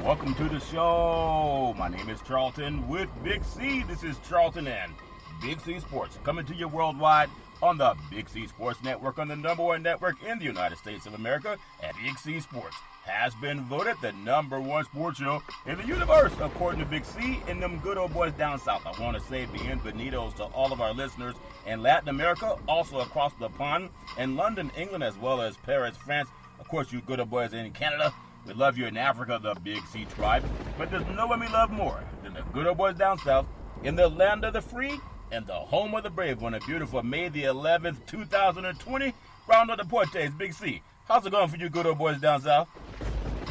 Welcome to the show. My name is Charlton with Big C. This is Charlton and Big C Sports coming to you worldwide on the Big C Sports Network, on the number one network in the United States of America. And Big C Sports has been voted the number one sports show in the universe, according to Big C and them good old boys down south. I want to say bienvenidos to all of our listeners in Latin America, also across the pond, in London, England, as well as Paris, France. Of course, you good old boys in Canada. We love you in Africa, the Big C tribe. But there's no one we love more than the good old boys down south in the land of the free and the home of the brave on a beautiful May the 11th, 2020. Round of the Deportes, Big C. How's it going for you good old boys down south?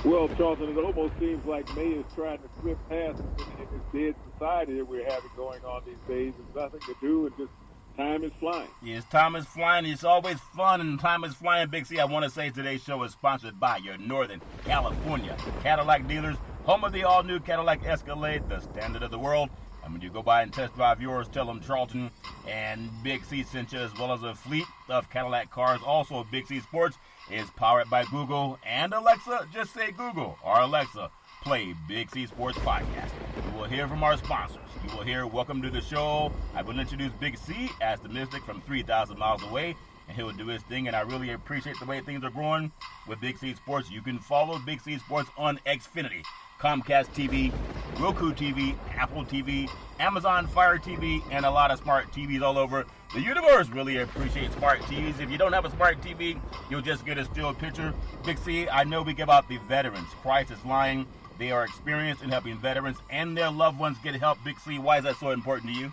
Well, Charlton, it almost seems like May is trying to slip past in this dead society that we're having going on these days. There's nothing to do, and just time is flying. Yes, time is flying. It's always fun, and time is flying, Big C. I want to say today's show is sponsored by your Northern California Cadillac dealers, home of the all-new Cadillac Escalade, the standard of the world. And when you go by and test drive yours, tell them Charlton and Big C sent you, as well as a fleet of Cadillac cars. Also, Big C Sports is powered by Google and Alexa. Just say Google or Alexa, play Big C Sports Podcast. You will hear from our sponsors. You will hear Welcome to the Show. I will introduce Big C as the mystic from 3,000 miles away, and he will do his thing, and I really appreciate the way things are growing with Big C Sports. You can follow Big C Sports on Xfinity, Comcast TV, Roku TV, Apple TV, Amazon Fire TV, and a lot of smart TVs all over the universe. Really appreciate smart TVs. If you don't have a smart TV, you'll just get a still picture. Big C, I know we give out the Veterans Crisis Line. They are experienced in helping veterans and their loved ones get help. Big C, why is that so important to you?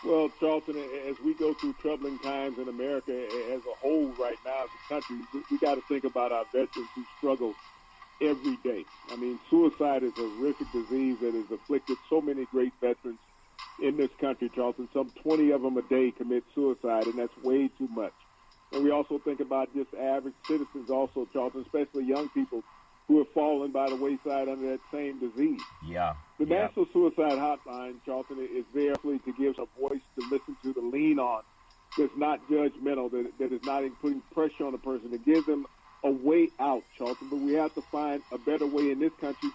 Well, Charlton, as we go through troubling times in America as a whole right now, as a country, we got to think about our veterans who struggle every day. I mean, suicide is a horrific disease that has afflicted so many great veterans in this country, Charlton. Some 20 of them a day commit suicide, and that's way too much. And we also think about just average citizens also, Charlton, especially young people who have fallen by the wayside under that same disease. Yeah. The National Suicide Hotline, Charlton, is there to give a voice to listen to, to lean on, that's not judgmental, that is not putting pressure on the person, to give them a way out, Charlton. But we have to find a better way in this country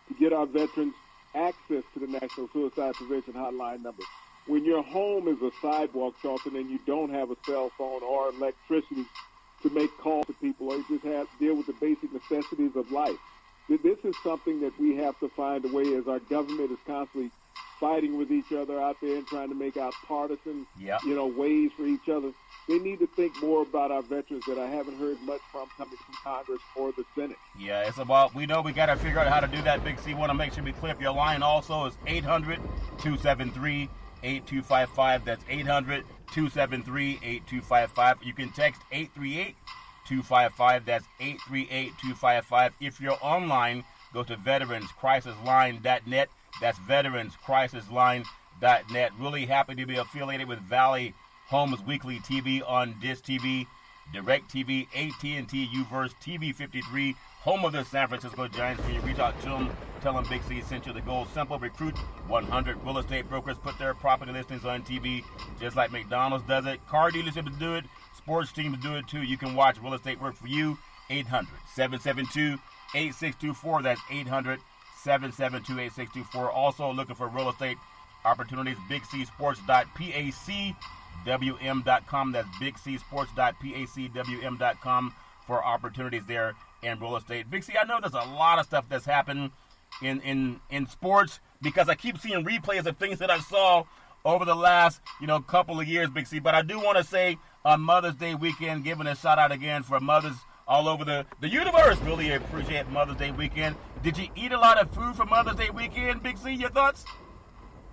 to get our veterans access to the National Suicide Prevention Hotline number. When your home is a sidewalk, Charlton, and you don't have a cell phone or electricity to make calls to people, or you just have to deal with the basic necessities of life. This is something that we have to find a way, as our government is constantly fighting with each other out there and trying to make out partisan, ways for each other. They need to think more about our veterans that I haven't heard much from coming from Congress or the Senate. Yeah, it's about, we know we got to figure out how to do that, Big C. Want to make sure we clear up your line also is 800-273-8255. That's 800-273-8255. You can text 838-255. That's 838-255. If you're online, go to veteranscrisisline.net. That's veteranscrisisline.net. Really happy to be affiliated with Valley Homes Weekly TV on Dish TV, DirecTV, AT&T, Uverse, TV 53, home of the San Francisco Giants. When you reach out to them, tell them Big C sent you. The goal simple: recruit 100 real estate brokers, put their property listings on TV, just like McDonald's does it. Car dealerships do it. Sports teams do it too. You can watch real estate work for you. 800-772-8624. That's 800-772-8624. Also looking for real estate opportunities. BigCsports.pacwm.com. That's BigCsports.pacwm.com for opportunities there in real estate. Big C, I know there's a lot of stuff that's happened in sports, because I keep seeing replays of things that I saw over the last couple of years, Big C. But I do want to say on Mother's Day weekend, giving a shout out again for mothers all over the universe. Really appreciate Mother's Day weekend. Did you eat a lot of food for Mother's Day weekend, Big C? Your thoughts?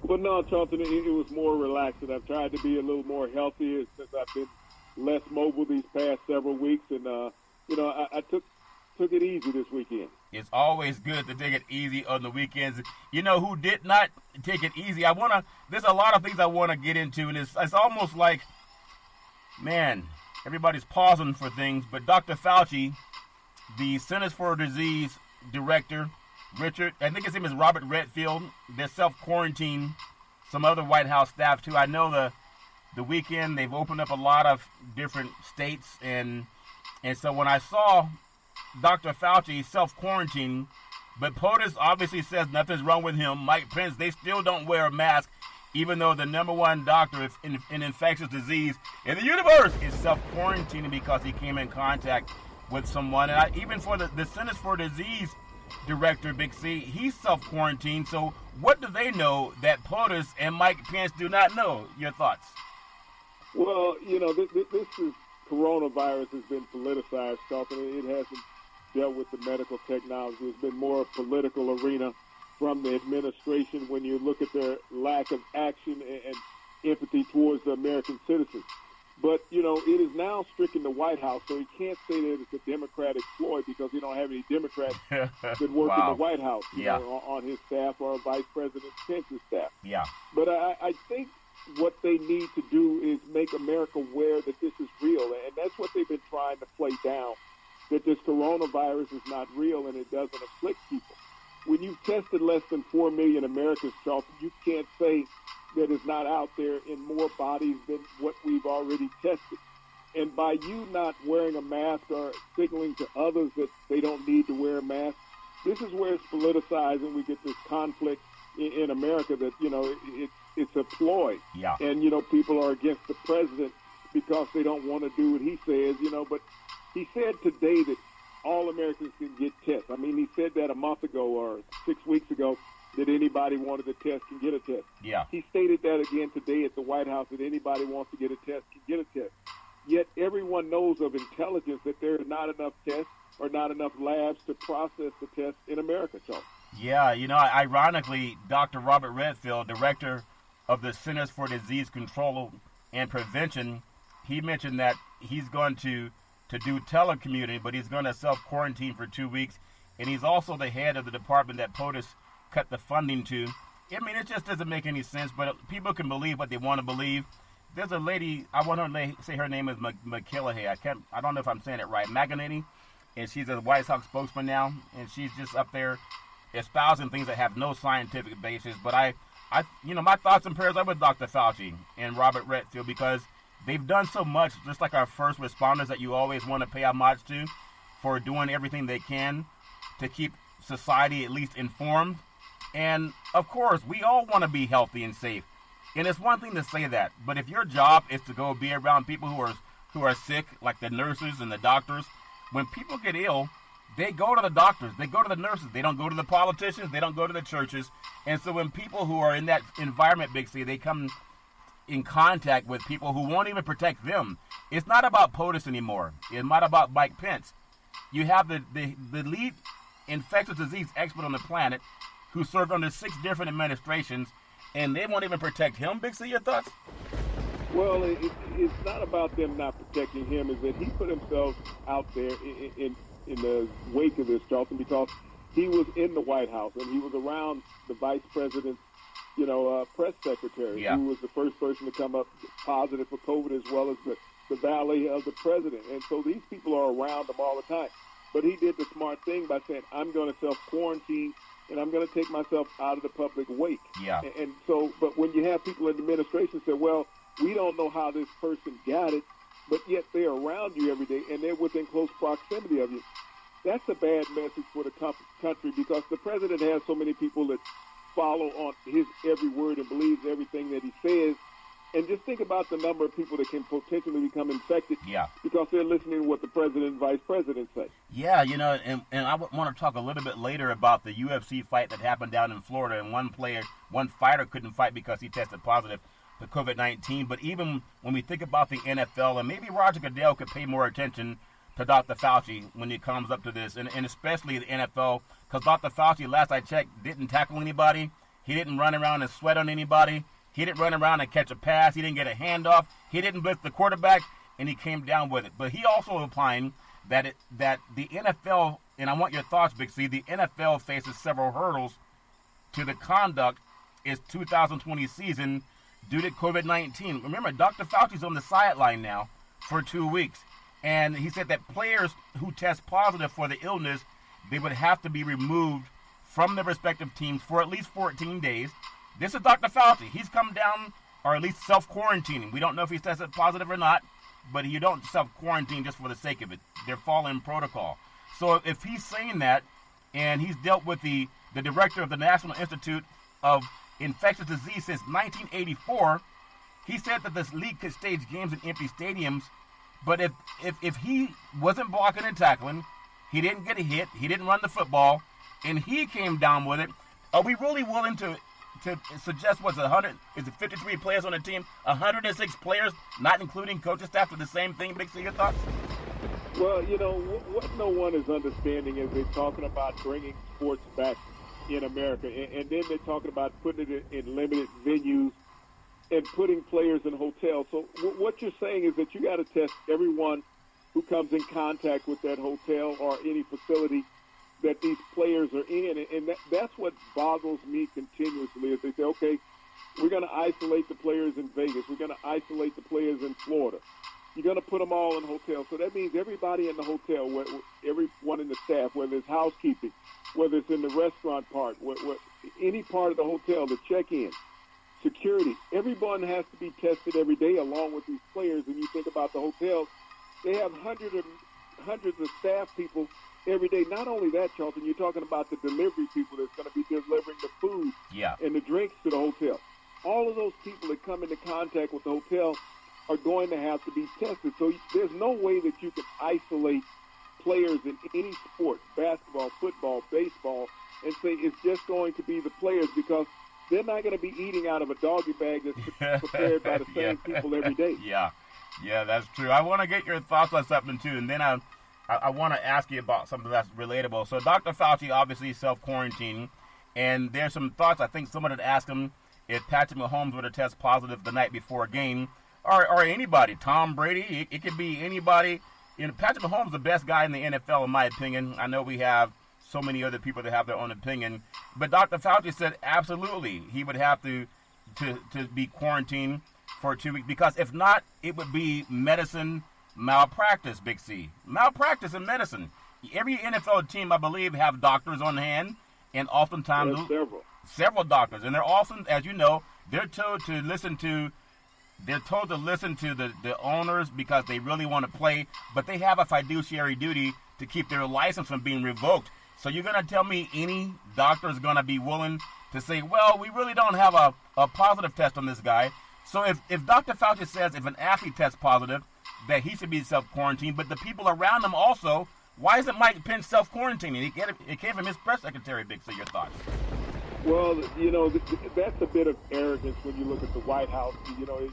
Well, no, Charlton, it was more relaxed, and I've tried to be a little more healthy since I've been less mobile these past several weeks, and I took it easy this weekend. It's always good to take it easy on the weekends. You know who did not take it easy? There's a lot of things I want to get into, and it's almost like, man, everybody's pausing for things, but Dr. Fauci, the Centers for Disease Director, I think his name is Robert Redfield, they're self-quarantined, some other White House staff too. I know the weekend they've opened up a lot of different states, and so when I saw Dr. Fauci self-quarantine, But POTUS obviously says nothing's wrong with him. Mike Pence, they still don't wear a mask, even though the number one doctor in infectious disease in the universe is self-quarantining because he came in contact with someone. And even for the Centers for Disease director, Big C, he's self-quarantined. So what do they know that POTUS and Mike Pence do not know? Your thoughts? Well, this is coronavirus has been politicized, Charlton. It hasn't dealt with the medical technology. It's been more a political arena from the administration when you look at their lack of action and empathy towards the American citizens. But, it is now stricken the White House, so he can't say that it's a Democratic ploy because he don't have any Democrats that work in the White House on his staff or Vice President Pence's staff. Yeah. But I think what they need to do is make America aware that this is real, and that's what they've been trying to play down, that this coronavirus is not real and it doesn't afflict people. When you've tested less than 4 million Americans, Charlton, you can't say that it's not out there in more bodies than what we've already tested. And by you not wearing a mask or signaling to others that they don't need to wear a mask, this is where it's politicized and we get this conflict in America that, it's a ploy. Yeah. And, people are against the president because they don't want to do what he says, but he said today that all Americans can get tests. I mean, he said that a month ago or 6 weeks ago that anybody wanted a test can get a test. Yeah. He stated that again today at the White House that anybody wants to get a test can get a test. Yet everyone knows of intelligence that there are not enough tests or not enough labs to process the tests in America, Charles. Yeah, ironically, Dr. Robert Redfield, director of the Centers for Disease Control and Prevention, he mentioned that he's going to do telecommuting, but he's going to self-quarantine for 2 weeks. And he's also the head of the department that POTUS cut the funding to. I mean, it just doesn't make any sense, but people can believe what they want to believe. There's a lady, I want to say her name is McKillahay. I don't know if I'm saying it right, Maganini, and she's a White Sox spokesman now, and she's just up there espousing things that have no scientific basis. But my thoughts and prayers are with Dr. Fauci and Robert Redfield because they've done so much, just like our first responders that you always want to pay homage to for doing everything they can to keep society at least informed. And, of course, we all want to be healthy and safe. And it's one thing to say that, but if your job is to go be around people who are sick, like the nurses and the doctors, when people get ill, they go to the doctors, they go to the nurses, they don't go to the politicians, they don't go to the churches. And so when people who are in that environment, Big C, they come in contact with people who won't even protect them. It's not about POTUS anymore. It's not about Mike Pence. You have the lead infectious disease expert on the planet who served under 6 different administrations, and they won't even protect him. Big C, your thoughts? Well, it's not about them not protecting him. Is that he put himself out there in the wake of this, Charlton, because he was in the White House and he was around the vice president's, press secretary, who was the first person to come up positive for COVID, as well as the valet of the president. And so these people are around him all the time. But he did the smart thing by saying, I'm going to self-quarantine and I'm going to take myself out of the public wake. Yeah. And so, but when you have people in the administration say, well, we don't know how this person got it, but yet they're around you every day and they're within close proximity of you, that's a bad message for the country because the president has so many people that follow on his every word and believes everything that he says. And just think about the number of people that can potentially become infected because they're listening to what the president and vice president say. Yeah, and I want to talk a little bit later about the UFC fight that happened down in Florida, and one fighter couldn't fight because he tested positive for COVID-19. But even when we think about the NFL, and maybe Roger Goodell could pay more attention to Dr. Fauci when it comes up to this, and especially the NFL, because Dr. Fauci, last I checked, didn't tackle anybody. He didn't run around and sweat on anybody. He didn't run around and catch a pass. He didn't get a handoff. He didn't blitz the quarterback, and he came down with it. But he also implying that the NFL, and I want your thoughts, Big C, the NFL faces several hurdles to the conduct its 2020 season due to COVID-19. Remember, Dr. Fauci's on the sideline now for 2 weeks, and he said that players who test positive for the illness, they would have to be removed from their respective teams for at least 14 days. This is Dr. Fauci. He's come down, or at least self-quarantining. We don't know if he's tested positive or not, but you don't self-quarantine just for the sake of it. They're following protocol. So if he's saying that, and he's dealt with the director of the National Institute of Infectious Disease since 1984. He said that this league could stage games in empty stadiums, but if he wasn't blocking and tackling, he didn't get a hit, he didn't run the football, and he came down with it, are we really willing to suggest what's 100? Is it 53 players on the team? 106 players, not including coaching staff, for the same thing? Big C, your thoughts? Well, what no one is understanding is they're talking about bringing sports back in America, and then they're talking about putting it in limited venues and putting players in hotels. So what you're saying is that you got to test everyone who comes in contact with that hotel or any facility that these players are in. And that's what boggles me continuously is they say, okay, we're going to isolate the players in Vegas. We're going to isolate the players in Florida. You're going to put them all in hotels. So that means everybody in the hotel, everyone in the staff, whether it's housekeeping, whether it's in the restaurant part, any part of the hotel, the check-in, security, everyone has to be tested every day along with these players. And you think about the hotels, they have hundreds of staff people every day. Not only that, Charlton, you're talking about the delivery people that's going to be delivering the food and the drinks to the hotel. All of those people that come into contact with the hotel are going to have to be tested. So there's no way that you can isolate players in any sport, basketball, football, baseball, and say it's just going to be the players, because they're not going to be eating out of a doggy bag that's prepared by the same people every day. Yeah, that's true. I want to get your thoughts on something, too, and then I want to ask you about something that's relatable. So Dr. Fauci obviously self-quarantining, and there's some thoughts. I think someone had asked him if Patrick Mahomes were to test positive the night before a game, or anybody, Tom Brady, it could be anybody. Patrick Mahomes is the best guy in the NFL, in my opinion. I know we have so many other people that have their own opinion, but Dr. Fauci said absolutely he would have to be quarantined for 2 weeks, because if not, it would be medicine malpractice, Big C. Malpractice in medicine. Every NFL team, I believe, have doctors on hand, and oftentimes several doctors, and they're often, as you know, they're told to listen to the owners because they really want to play, but they have a fiduciary duty to keep their license from being revoked. So you're going to tell me any doctor is going to be willing to say, well, we really don't have a positive test on this guy. So if Dr. Fauci says if an athlete tests positive, that he should be self-quarantined, but the people around him also, why isn't Mike Pence self-quarantining? It came from his press secretary, Big C. Your thoughts? Well, that's a bit of arrogance when you look at the White House.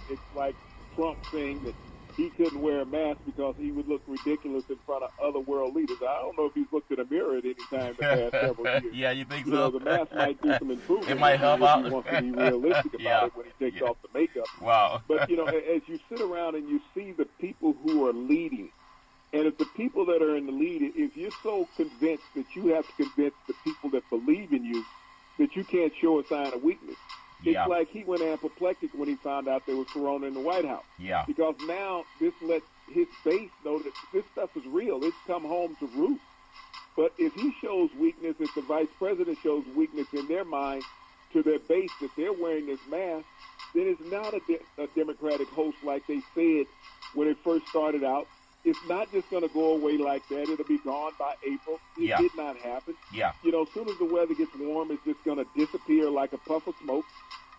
It's like Trump saying that he couldn't wear a mask because he would look ridiculous in front of other world leaders. I don't know if he's looked in a mirror at any time in the past several years. Yeah, you think so? The mask might do some improvement. It might help out. He wants to be realistic about it when he takes off the makeup. Wow. But, as you sit around and you see the people who are leading, and if the people that are in the lead, if you're so convinced that you have to convince the people that believe in you that you can't show a sign of weakness. It's like he went apoplectic when he found out there was corona in the White House. Yeah. Because now this lets his base know that this stuff is real. It's come home to roost. But if he shows weakness, if the vice president shows weakness in their mind to their base that they're wearing this mask, then it's not a Democratic host like they said when it first started out. It's not just going to go away like that. It'll be gone by April. It did not happen. Yeah. As soon as the weather gets warm, it's just going to disappear like a puff of smoke.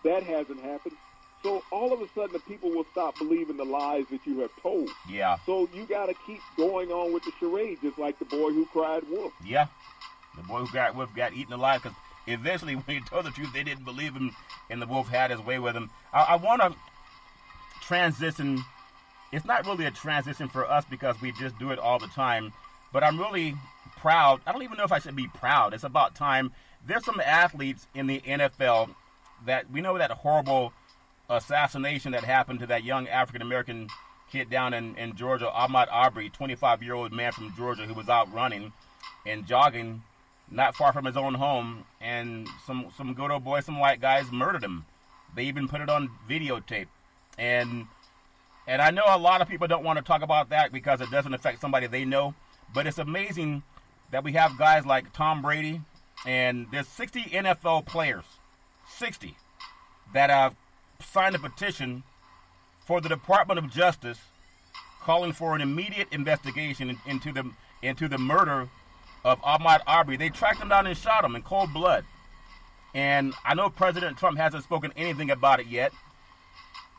That hasn't happened. So all of a sudden, the people will stop believing the lies that you have told. Yeah. So you got to keep going on with the charade, just like the boy who cried wolf. Yeah. The boy who cried wolf got eaten alive, because eventually, when he told the truth, they didn't believe him, and the wolf had his way with him. I want to transition. It's not really a transition for us because we just do it all the time, but I'm really proud. I don't even know if I should be proud. It's about time. There's some athletes in the NFL that we know that horrible assassination that happened to that young African-American kid down in Georgia, Ahmaud Arbery, 25-year-old man from Georgia who was out running and jogging not far from his own home, and some good old boys, some white guys murdered him. They even put it on videotape. And I know a lot of people don't want to talk about that because it doesn't affect somebody they know, but it's amazing that we have guys like Tom Brady, and there's 60 NFL players, 60, that have signed a petition for the Department of Justice calling for an immediate investigation into the murder of Ahmaud Arbery. They tracked him down and shot him in cold blood. And I know President Trump hasn't spoken anything about it yet.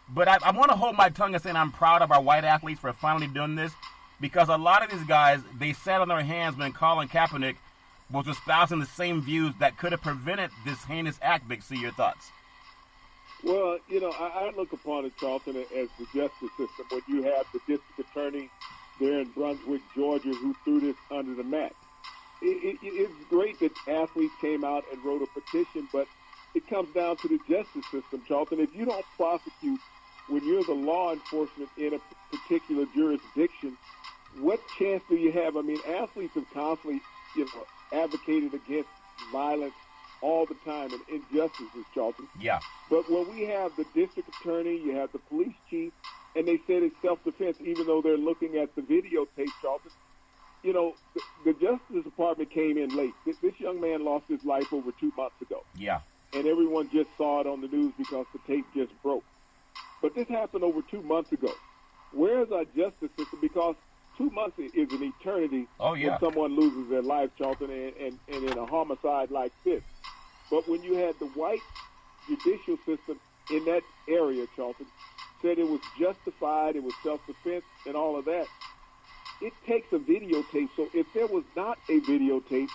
But I want to hold my tongue and say I'm proud of our white athletes for finally doing this. Because a lot of these guys, they sat on their hands when Colin Kaepernick was espousing the same views that could have prevented this heinous act. Big C, your thoughts? Well, I look upon it, Charlton, as the justice system. When you have the district attorney there in Brunswick, Georgia, who threw this under the mat. It's great that athletes came out and wrote a petition, but it comes down to the justice system, Charlton. If you don't prosecute when you're the law enforcement in a particular jurisdiction, what chance do you have? I mean, athletes have constantly, advocated against violence all the time and injustices, Charlton. Yeah. But when we have the district attorney, you have the police chief, and they said it's self-defense, even though they're looking at the videotape, Charlton. The Justice Department came in late. This young man lost his life over 2 months ago. Yeah. And everyone just saw it on the news because the tape just broke. But this happened over 2 months ago. Where's our justice system? Because 2 months is an eternity when someone loses their life, Charlton, and in a homicide like this. But when you had the white judicial system in that area, Charlton, said it was justified, it was self-defense, and all of that, it takes a videotape. So if there was not a videotape,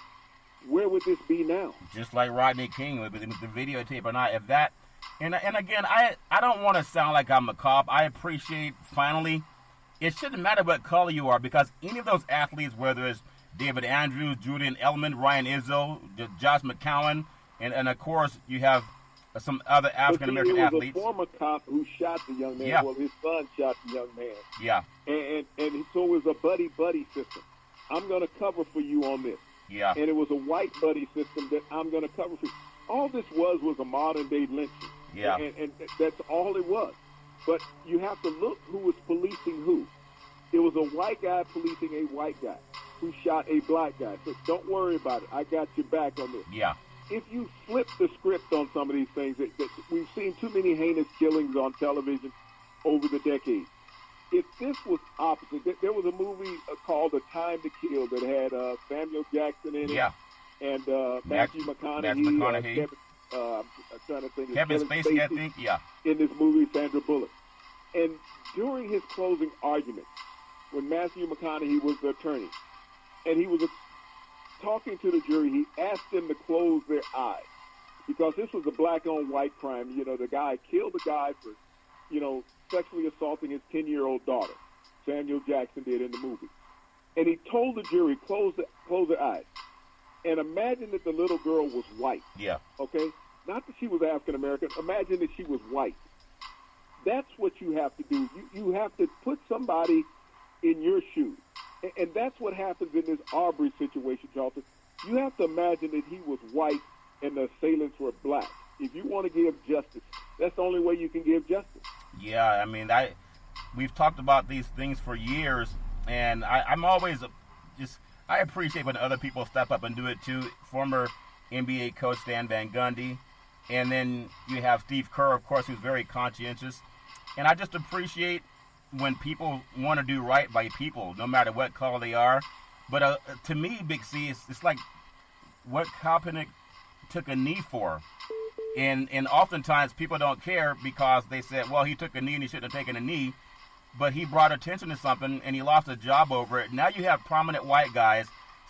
where would this be now? Just like Rodney King with the videotape or not. If that, and again, I don't want to sound like I'm a cop. I appreciate, finally, it shouldn't matter what color you are, because any of those athletes, whether it's David Andrews, Julian Edelman, Ryan Izzo, Josh McCowan, and of course you have some other African-American athletes. It was a former cop who shot the young man. Yeah. Well, his son shot the young man. Yeah. And so it was a buddy system. I'm going to cover for you on this. Yeah. And it was a white buddy system that I'm going to cover for you. All this was a modern-day lynching. Yeah. And that's all it was. But you have to look who was policing who. It was a white guy policing a white guy who shot a black guy. So don't worry about it. I got your back on this. Yeah. If you flip the script on some of these things, that we've seen too many heinous killings on television over the decades. If this was opposite, there was a movie called A Time to Kill that had Samuel Jackson in it, and Matthew McConaughey, Kevin Spacey, I think, in this movie, Sandra Bullock. And during his closing argument, when Matthew McConaughey was the attorney, and he was talking to the jury, he asked them to close their eyes because this was a black-on-white crime. The guy killed the guy for, sexually assaulting his 10-year-old daughter. Samuel Jackson did in the movie. And he told the jury, close their eyes. And imagine that the little girl was white. Yeah. Okay? Not that she was African-American. Imagine that she was white. That's what you have to do. You have to put somebody in your shoes. And that's what happens in this Arbery situation, Charlton. You have to imagine that he was white and the assailants were black. If you want to give justice, that's the only way you can give justice. Yeah, I mean, we've talked about these things for years, and I'm always I appreciate when other people step up and do it too. Former NBA coach Stan Van Gundy, and then you have Steve Kerr, of course, who's very conscientious. And I just appreciate when people want to do right by people, no matter what color they are. But to me, Big C, it's like what Kaepernick took a knee for. And oftentimes people don't care because they said, well, he took a knee and he shouldn't have taken a knee. But he brought attention to something and he lost a job over it. Now you have prominent white guys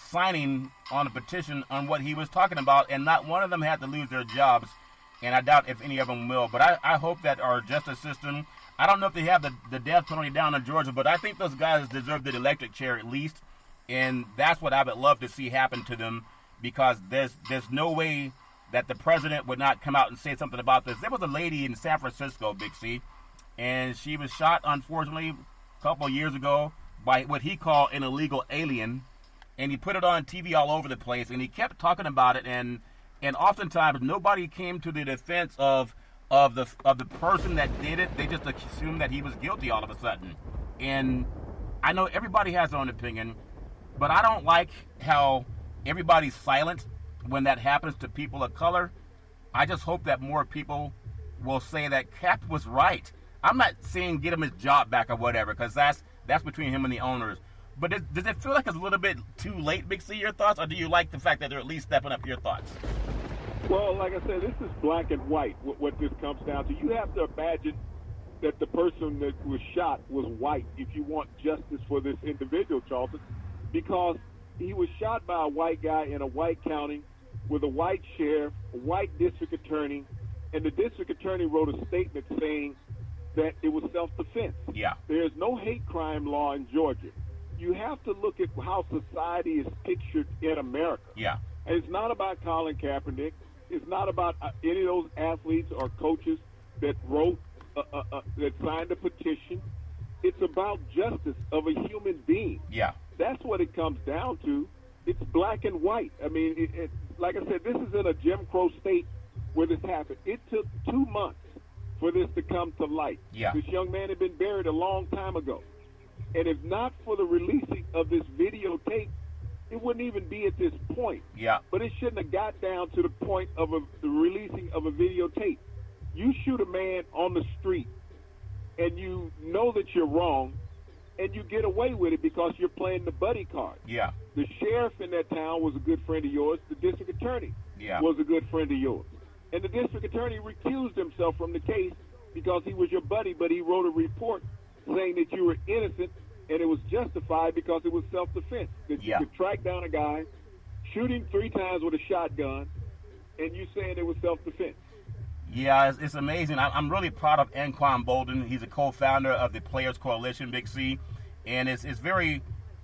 signing on a petition on what he was talking about, and not one of them had to lose their jobs. And I doubt if any of them will. But I hope that our justice system, I don't know if they have the death penalty down in Georgia, but I think those guys deserve the electric chair at least. And that's what I would love to see happen to them, because there's no way that the president would not come out and say something about this. There was a lady in San Francisco, Big C, and she was shot, unfortunately, a couple of years ago by what he called an illegal alien. And he put it on TV all over the place, and he kept talking about it, and oftentimes nobody came to the defense of the person that did it. They just assumed that he was guilty all of a sudden. And I know everybody has their own opinion, but I don't like how everybody's silent when that happens to people of color. I just hope that more people will say that Cap was right. I'm not saying get him his job back or whatever, because that's between him and the owners. But does it feel like it's a little bit too late, Big C, your thoughts? Or do you like the fact that they're at least stepping up, your thoughts? Well, like I said, this is black and white, what this comes down to. You have to imagine that the person that was shot was white if you want justice for this individual, Charlton, because he was shot by a white guy in a white county with a white sheriff, a white district attorney, and the district attorney wrote a statement saying that it was self-defense. Yeah. There's no hate crime law in Georgia. You have to look at how society is pictured in America. Yeah. And it's not about Colin Kaepernick. It's not about any of those athletes or coaches that wrote, that signed a petition. It's about justice of a human being. Yeah. That's what it comes down to. It's black and white. I mean, like I said, this is in a Jim Crow state where this happened. It took 2 months for this to come to light. Yeah. This young man had been buried a long time ago. And if not for the releasing of this videotape, it wouldn't even be at this point. Yeah. But it shouldn't have got down to the point of the releasing of a videotape. You shoot a man on the street, and you know that you're wrong, and you get away with it because you're playing the buddy card. Yeah. The sheriff in that town was a good friend of yours. The district attorney was a good friend of yours. And the district attorney recused himself from the case because he was your buddy, but he wrote a report saying that you were innocent, and it was justified because it was self-defense, that you could track down a guy, shoot him 3 times with a shotgun, and you saying it was self-defense. Yeah, it's amazing. I'm really proud of Anquan Bolden. He's a co-founder of the Players Coalition, Big C, and it's very,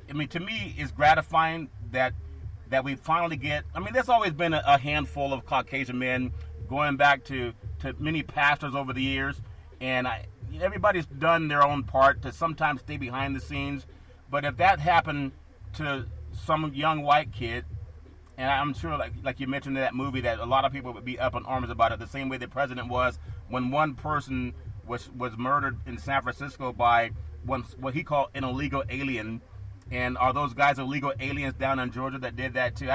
I mean, to me, it's gratifying that we finally get, I mean, there's always been a handful of Caucasian men going back to many pastors over the years, and everybody's done their own part to sometimes stay behind the scenes, but if that happened to some young white kid, and I'm sure, like you mentioned in that movie, that a lot of people would be up in arms about it, the same way the president was when one person was murdered in San Francisco by what he called an illegal alien. And are those guys illegal aliens down in Georgia that did that too?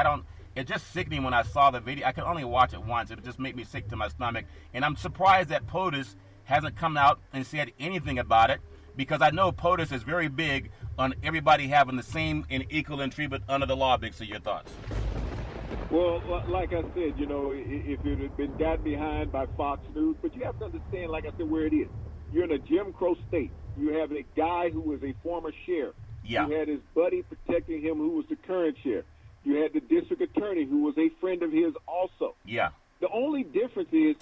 It's just sickening when I saw the video. I could only watch it once. It just made me sick to my stomach. And I'm surprised that POTUS hasn't come out and said anything about it, because I know POTUS is very big on everybody having the same and equal treatment under the law. Big C, your thoughts? Well, like I said, you know, if it had been got behind by Fox News, but you have to understand, like I said, where it is. You're in a Jim Crow state. You have a guy who was a former sheriff. Yeah. You had his buddy protecting him who was the current sheriff. You had the district attorney who was a friend of his also. Yeah. The only difference is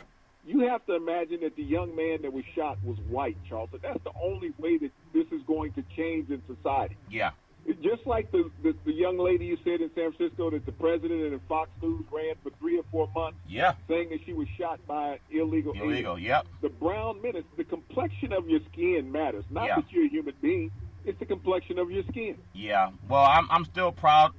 you have to imagine that the young man that was shot was white, Charlton. That's the only way that this is going to change in society. Yeah. Just like the young lady you said in San Francisco that the president and Fox News ran for 3 or 4 months, saying that she was shot by an illegal alien. Yep. The brown menace, the complexion of your skin matters. Not that you're a human being. It's the complexion of your skin. Yeah. Well, I'm still proud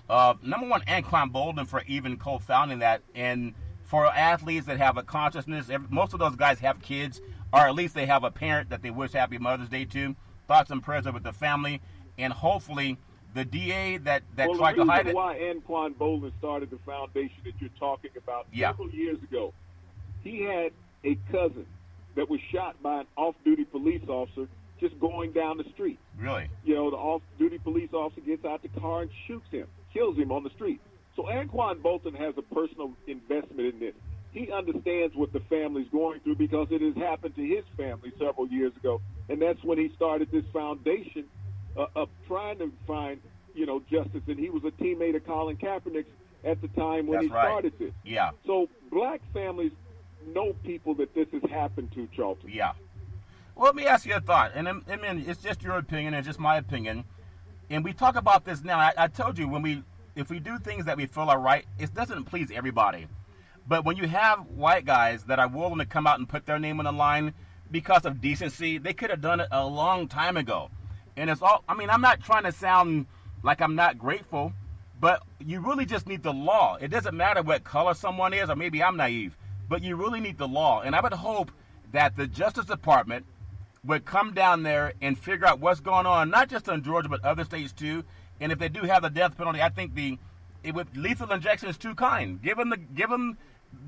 of, number one, Anquan Bolden for even co-founding that. And for athletes that have a consciousness, most of those guys have kids, or at least they have a parent that they wish Happy Mother's Day to. Thoughts and prayers with the family. And hopefully the DA that tried to hide it. Why Anquan Bolden started the foundation that you're talking about several years ago, he had a cousin that was shot by an off-duty police officer just going down the street. Really? You know, the off-duty police officer gets out the car and shoots him, kills him on the street. So Anquan Bolden has a personal investment in this. He understands what the family's going through because it has happened to his family several years ago, and that's when he started this foundation of trying to find, you know, justice. And he was a teammate of Colin Kaepernick's at the time when started this. Yeah. So black families know people that this has happened to, Charlton. Yeah. Well, let me ask you a thought, and I mean, it's just your opinion and just my opinion. And we talk about this now. I told you, if we do things that we feel are right, it doesn't please everybody. But when you have white guys that are willing to come out and put their name on the line because of decency, they could have done it a long time ago. And it's all, I mean, I'm not trying to sound like I'm not grateful, but you really just need the law. It doesn't matter what color someone is, or maybe I'm naive, but you really need the law. And I would hope that the Justice Department would come down there and figure out what's going on, not just in Georgia, but other states too. And if they do have the death penalty, I think the lethal injection is too kind. Give them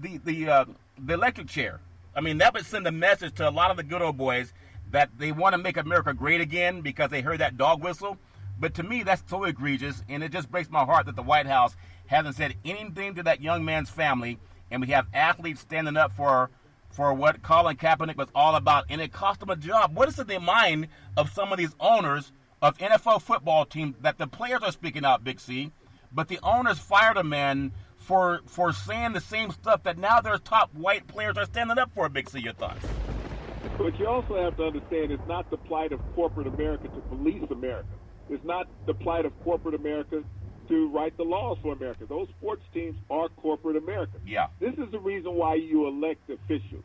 the electric chair. I mean, that would send a message to a lot of the good old boys that they want to make America great again because they heard that dog whistle. But to me, that's so egregious, and it just breaks my heart that the White House hasn't said anything to that young man's family, and we have athletes standing up for what Colin Kaepernick was all about, and it cost him a job. What is in the mind of some of these owners of NFL football teams that the players are speaking out, Big C, but the owners fired a man for saying the same stuff that now their top white players are standing up for, Big C? Your thoughts? But you also have to understand it's not the plight of corporate America to police America. It's not the plight of corporate America to write the laws for America. Those sports teams are corporate America. Yeah. This is the reason why you elect officials.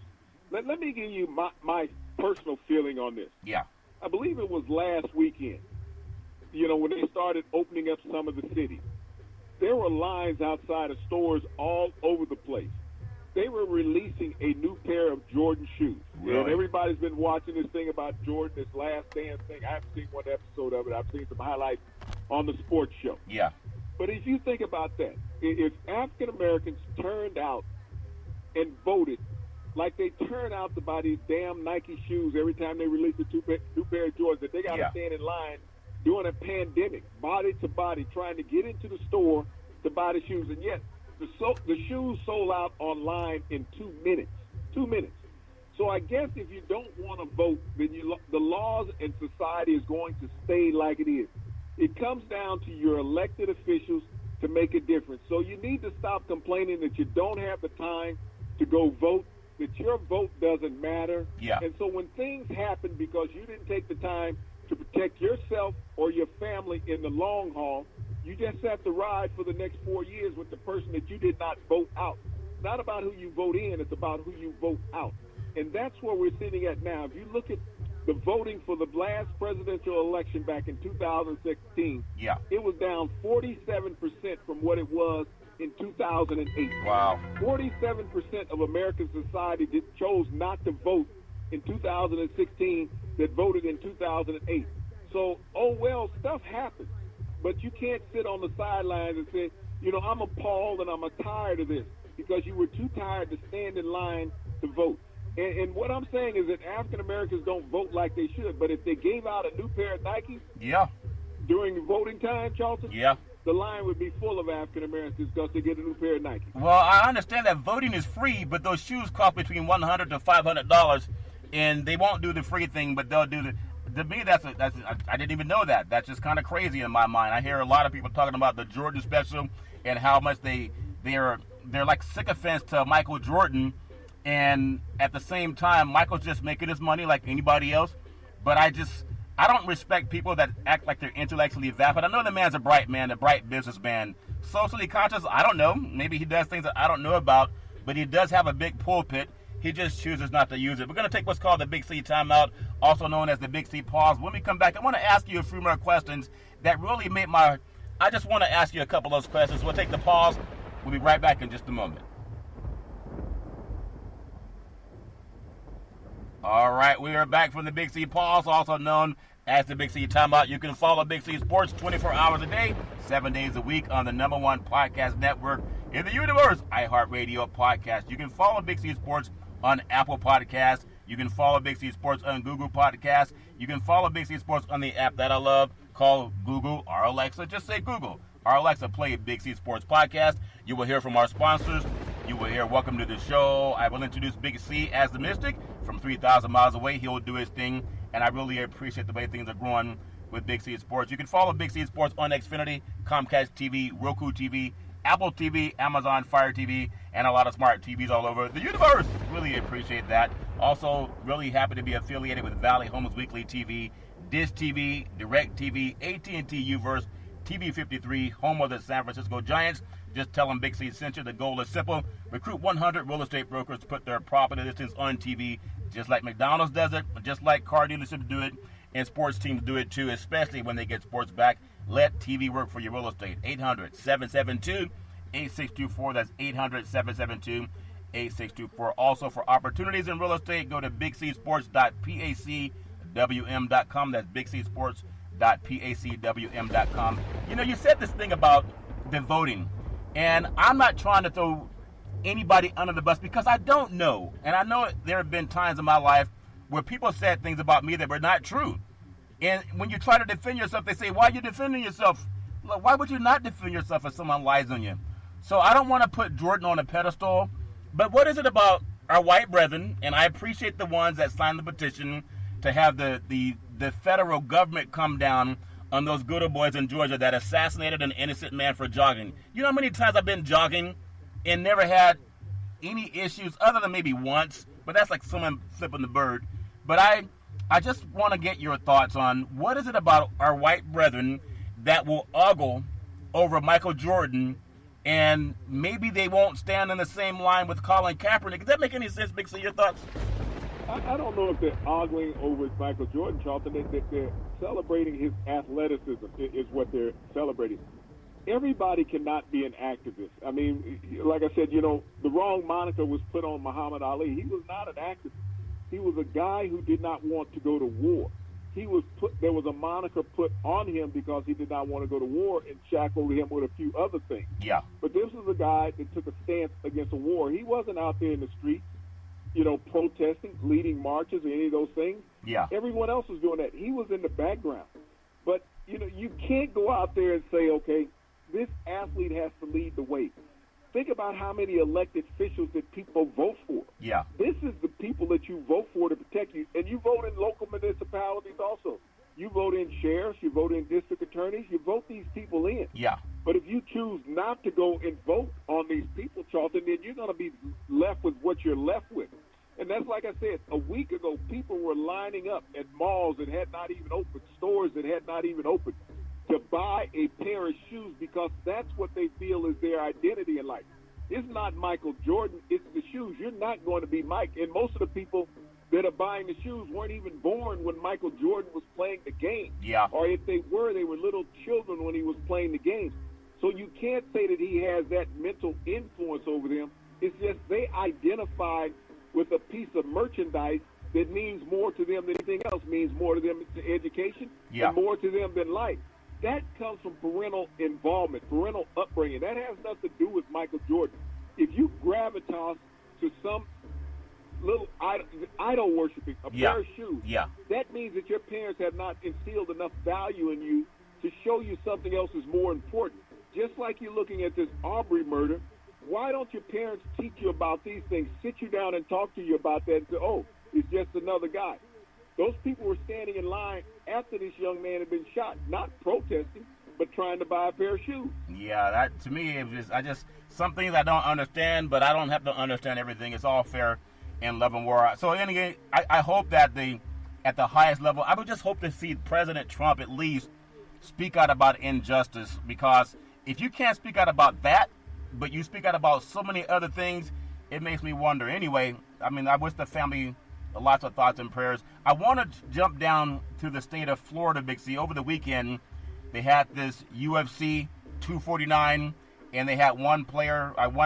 Let me give you my personal feeling on this. Yeah. I believe it was last weekend, when they started opening up some of the cities. There were lines outside of stores all over the place. They were releasing a new pair of Jordan shoes. Really? And everybody's been watching this thing about Jordan, this Last Dance thing. I haven't seen one episode of it. I've seen some highlights on the sports show. Yeah. But if you think about that, if African Americans turned out and voted like they turn out to buy these damn Nike shoes every time they release a new pair of Jordans, that they got to stand in line during a pandemic, body to body, trying to get into the store to buy the shoes, and yet the shoes sold out online in 2 minutes. 2 minutes. So I guess if you don't want to vote, then the laws and society is going to stay like it is. It comes down to your elected officials to make a difference. So you need to stop complaining that you don't have the time to go vote, that your vote doesn't matter. Yeah. And so when things happen because you didn't take the time to protect yourself or your family in the long haul, you just have to ride for the next 4 years with the person that you did not vote out. It's not about who you vote in, it's about who you vote out. And that's where we're sitting at now. If you look at the voting for the last presidential election back in 2016, it was down 47% from what it was in 2008. Wow. 47% of American society chose not to vote in 2016 that voted in 2008. So, well, stuff happens. But you can't sit on the sidelines and say, I'm appalled and I'm tired of this, because you were too tired to stand in line to vote. And what I'm saying is that African Americans don't vote like they should. But if they gave out a new pair of Nikes during voting time, Charlton, the line would be full of African Americans because they get a new pair of Nikes. Well, I understand that voting is free, but those shoes cost between $100 to $500, and they won't do the free thing, but they'll do the. To me, I didn't even know that. That's just kind of crazy in my mind. I hear a lot of people talking about the Jordan special and how much they're like sycophants to Michael Jordan, and at the same time, Michael's just making his money like anybody else. But I don't respect people that act like they're intellectually vapid. I know the man's a bright man, a bright businessman, socially conscious. I don't know. Maybe he does things that I don't know about, but he does have a big pulpit. He just chooses not to use it. We're going to take what's called the Big C timeout, also known as the Big C pause. When we come back, I want to ask you a few more questions that really make I just want to ask you a couple of those questions. We'll take the pause. We'll be right back in just a moment. All right, we are back from the Big C pause, also known as the Big C timeout. You can follow Big C Sports 24 hours a day, 7 days a week on the #1 podcast network in the universe, iHeartRadio podcast. You can follow Big C Sports on Apple Podcasts. You can follow Big C Sports on Google Podcasts. You can follow Big C Sports on the app that I love called Google or Alexa. Just say Google or Alexa, play Big C Sports Podcast. You will hear from our sponsors. You will hear welcome to the show. I will introduce Big C as the Mystic from 3,000 miles away. He'll do his thing, and I really appreciate the way things are growing with Big C Sports. You can follow Big C Sports on Xfinity, Comcast TV, Roku TV, Apple TV, Amazon Fire TV, and a lot of smart TVs all over the universe. Really appreciate that. Also, really happy to be affiliated with Valley Homes Weekly TV, Dish TV, Direct TV, AT&T Uverse, TV 53, home of the San Francisco Giants. Just tell them Big C sent you. The goal is simple. Recruit 100 real estate brokers to put their property listings on TV, just like McDonald's does it, just like car dealerships do it, and sports teams do it too, especially when they get sports back. Let TV work for your real estate. 800-772-8624. That's 800-772-8624. Also, for opportunities in real estate, go to bigcsports.pacwm.com. That's bigcsports.pacwm.com. You said this thing about the voting, and I'm not trying to throw anybody under the bus because I don't know. And I know there have been times in my life where people said things about me that were not true. And when you try to defend yourself, they say, why are you defending yourself? Look, why would you not defend yourself if someone lies on you? So I don't want to put Jordan on a pedestal, but what is it about our white brethren, and I appreciate the ones that signed the petition to have the federal government come down on those good old boys in Georgia that assassinated an innocent man for jogging. You know how many times I've been jogging and never had any issues other than maybe once, but that's like someone flipping the bird. But I just want to get your thoughts on what is it about our white brethren that will ogle over Michael Jordan, and maybe they won't stand in the same line with Colin Kaepernick. Does that make any sense, Big C? Your thoughts? I don't know if they're ogling over Michael Jordan, Charlton. They're celebrating his athleticism is what they're celebrating. Everybody cannot be an activist. I mean, like I said, the wrong moniker was put on Muhammad Ali. He was not an activist. He was a guy who did not want to go to war. There was a moniker put on him because he did not want to go to war and shackled him with a few other things. Yeah. But this was a guy that took a stance against a war. He wasn't out there in the streets, protesting, leading marches or any of those things. Yeah. Everyone else was doing that. He was in the background. But, you can't go out there and say, okay, this athlete has to lead the way. Think about how many elected officials that people vote for. Yeah. This is the people that you vote for to protect you. And you vote in local municipalities also. You vote in sheriffs, you vote in district attorneys, you vote these people in. Yeah. But if you choose not to go and vote on these people, Charlton, then you're going to be left with what you're left with. And that's like I said, a week ago, people were lining up at malls that had not even opened, stores that had not even opened, to buy a pair of shoes because that's what they feel is their identity in life. It's not Michael Jordan, it's the shoes. You're not going to be Mike. And most of the people that are buying the shoes weren't even born when Michael Jordan was playing the game. Yeah. Or if they were little children when he was playing the game. So you can't say that he has that mental influence over them. It's just they identified with a piece of merchandise that means more to them than anything else, means more to them than education, and more to them than life. That comes from parental involvement, parental upbringing. That has nothing to do with Michael Jordan. If you gravitas to some little idol worshiping, a pair of shoes, that means that your parents have not instilled enough value in you to show you something else is more important. Just like you're looking at this Aubrey murder, why don't your parents teach you about these things, sit you down and talk to you about that and say, oh, it's just another guy? Those people were standing in line after this young man had been shot, not protesting, but trying to buy a pair of shoes. Yeah, that to me, some things I don't understand, but I don't have to understand everything. It's all fair in love and war. So anyway, I hope that at the highest level, I would just hope to see President Trump at least speak out about injustice, because if you can't speak out about that, but you speak out about so many other things, it makes me wonder. Anyway, I wish the family lots of thoughts and prayers. I want to jump down to the state of Florida, Big C. Over the weekend, they had this UFC 249, and they had one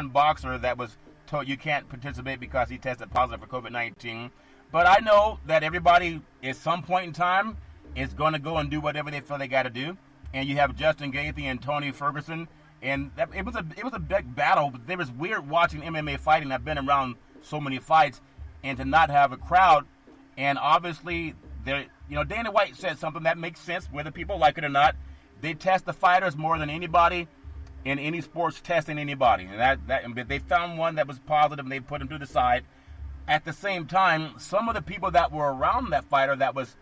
boxer that was told you can't participate because he tested positive for COVID-19. But I know that everybody at some point in time is going to go and do whatever they feel they got to do. And you have Justin Gaethje and Tony Ferguson, and it was a big battle. But it was weird watching MMA fighting. I've been around so many fights, and to not have a crowd. And obviously, Dana White said something that makes sense, whether people like it or not. They test the fighters more than anybody in any sports testing anybody. And they found one that was positive, and they put him to the side. At the same time, some of the people that were around that fighter that was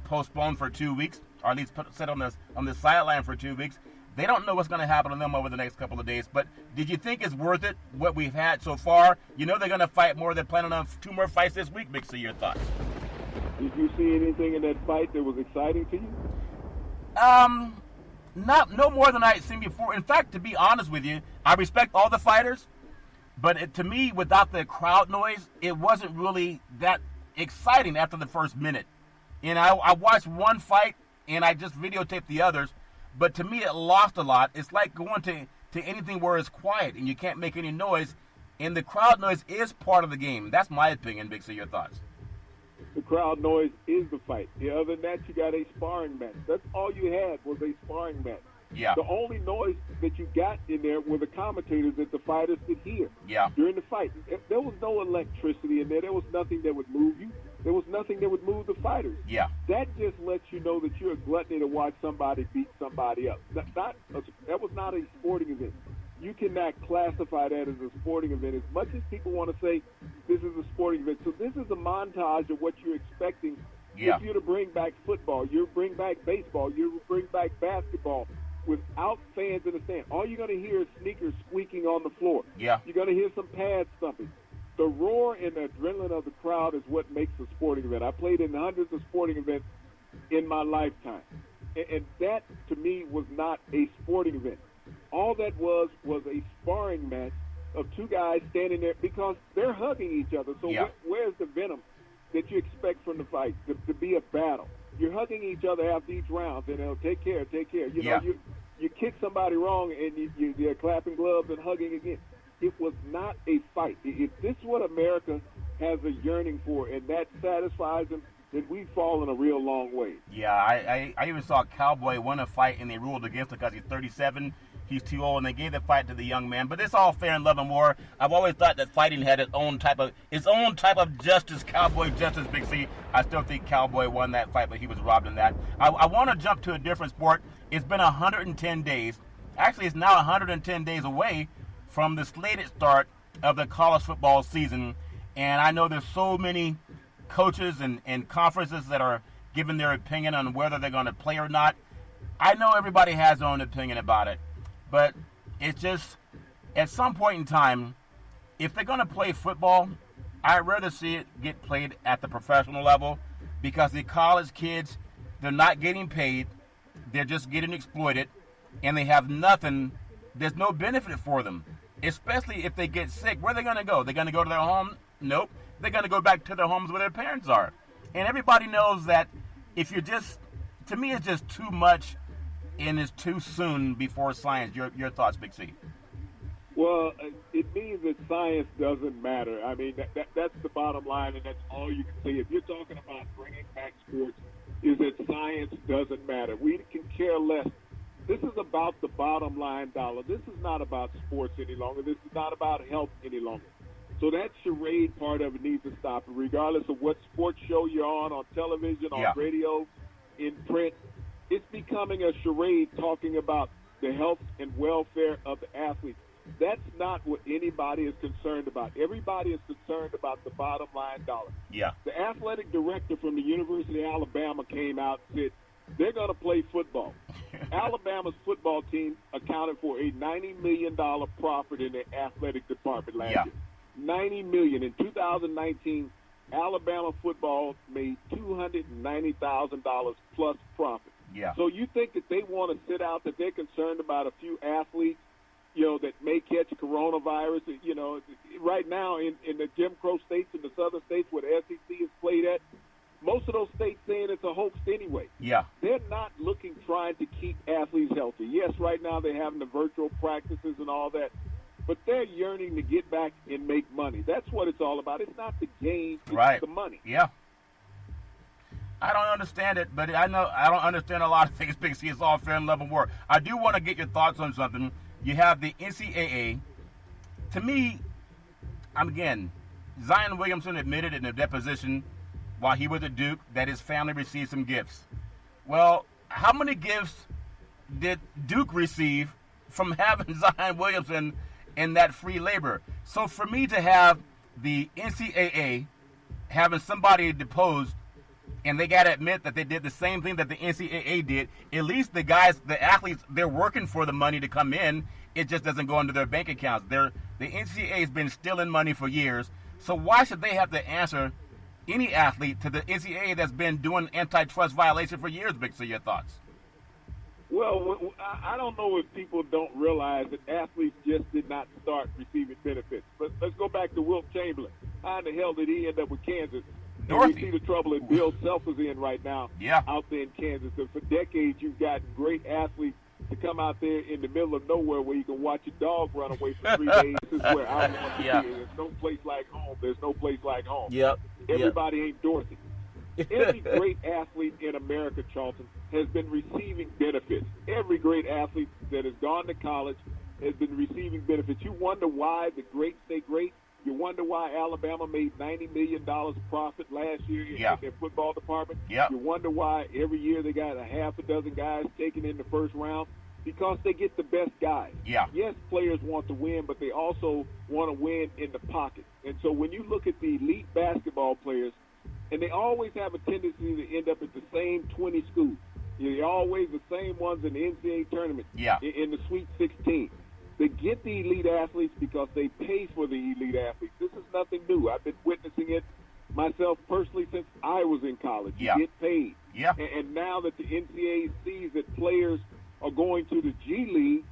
postponed for 2 weeks, or at least set on the sideline for 2 weeks, they don't know what's going to happen to them over the next couple of days. But did you think it's worth it, what we've had so far? They're going to fight more. They're planning on 2 more fights this week. Big C, your thoughts? Did you see anything in that fight that was exciting to you? No more than I'd seen before. In fact, to be honest with you, I respect all the fighters, but to me, without the crowd noise, it wasn't really that exciting after the first minute. And I watched one fight, and I just videotaped the others. But to me, it lost a lot. It's like going to anything where it's quiet and you can't make any noise. And the crowd noise is part of the game. That's my opinion, Big C. Your thoughts? The crowd noise is the fight. Other than that, you got a sparring match. That's all you had was a sparring match. Yeah. The only noise that you got in there were the commentators that the fighters could hear during the fight. There was no electricity in there. There was nothing that would move you. There was nothing that would move the fighters. Yeah. That just lets you know that you're a gluttony to watch somebody beat somebody up. That was not a sporting event. You cannot classify that as a sporting event as much as people want to say this is a sporting event. So this is a montage of what you're expecting. Yeah. If you're to bring back football, you bring back baseball, you bring back basketball without fans in the stand. All you're going to hear is sneakers squeaking on the floor. Yeah. You're going to hear some pads thumping. The roar and the adrenaline of the crowd is what makes a sporting event. I played in hundreds of sporting events in my lifetime. And that, to me, was not a sporting event. All that was a sparring match of two guys standing there because they're hugging each other. So where's the venom that you expect from the fight to be a battle? You're hugging each other after each round, and they'll take care. You know, you kick somebody wrong, and you're clapping gloves and hugging again. It was not a fight. If this is what America has a yearning for, and that satisfies them, then we've fallen a real long way. Yeah, I even saw Cowboy win a fight, and they ruled against him because he's 37. He's too old, and they gave the fight to the young man. But it's all fair and love and war. I've always thought that fighting had its own type of justice, Cowboy justice, Big C. I still think Cowboy won that fight, but he was robbed in that. I want to jump to a different sport. It's been 110 days. Actually, it's now 110 days away from the slated start of the college football season. And I know there's so many coaches and conferences that are giving their opinion on whether they're going to play or not. I know everybody has their own opinion about it. But it's just, at some point in time, if they're going to play football, I'd rather see it get played at the professional level because the college kids, they're not getting paid. They're just getting exploited, and they have nothing. There's no benefit for them, especially if they get sick. Where are they going to go? They're going to go to their home? Nope. They're going to go back to their homes where their parents are. And everybody knows that if you're just, to me, it's just too much. And it's too soon before science. Your thoughts, Big C? Well, it means that science doesn't matter. I mean, that's the bottom line, and that's all you can say. If you're talking about bringing back sports, is that science doesn't matter. We can care less. This is about the bottom line dollar. This is not about sports any longer. This is not about health any longer. So that charade part of it needs to stop. Regardless of what sports show you're on television, on radio, in print, it's becoming a charade talking about the health and welfare of the athletes. That's not what anybody is concerned about. Everybody is concerned about the bottom line dollar. Yeah. The athletic director from the University of Alabama came out and said they're going to play football. Alabama's football team accounted for a $90 million profit in their athletic department last year. $90 million. In 2019, Alabama football made $290,000 plus profit. Yeah. So you think that they want to sit out, that they're concerned about a few athletes, that may catch coronavirus? Right now in the Jim Crow states and the southern states where the SEC is played at, most of those states saying it's a hoax anyway. Yeah. They're not trying to keep athletes healthy. Yes, right now they're having the virtual practices and all that, but they're yearning to get back and make money. That's what it's all about. It's not the game, it's the money. Yeah. I don't understand it, but I know I don't understand a lot of things, Big C. It's all fair and level war. I do want to get your thoughts on something. You have the NCAA. To me, Zion Williamson admitted in a deposition while he was at Duke that his family received some gifts. Well, how many gifts did Duke receive from having Zion Williamson in that free labor? So for me to have the NCAA having somebody deposed, and they got to admit that they did the same thing that the NCAA did. At least the guys, the athletes, they're working for the money to come in. It just doesn't go into their bank accounts. The NCAA has been stealing money for years. So why should they have to answer any athlete to the NCAA that's been doing antitrust violation for years, Big C? Your thoughts? Well, I don't know if people don't realize that athletes just did not start receiving benefits. But let's go back to Wilt Chamberlain. How in the hell did he end up with Kansas? And we see the trouble that Bill Self is in right now out there in Kansas. And for decades, you've gotten great athletes to come out there in the middle of nowhere where you can watch your dog run away for 3 days. This is where I want to be. There's no place like home. There's no place like home. Everybody ain't Dorothy. Every great athlete in America, Charlton, has been receiving benefits. Every great athlete that has gone to college has been receiving benefits. You wonder why the greats stay great? You wonder why Alabama made $90 million profit last year in their football department. Yep. You wonder why every year they got a half a dozen guys taken in the first round. Because they get the best guys. Yeah. Yes, players want to win, but they also want to win in the pocket. And so when you look at the elite basketball players, and they always have a tendency to end up at the same 20 schools. They're always the same ones in the NCAA tournament, in the Sweet 16. They get the elite athletes because they pay for the elite athletes. This is nothing new. I've been witnessing it myself personally since I was in college. You get paid. Yeah. And now that the NCAA sees that players are going to the G League,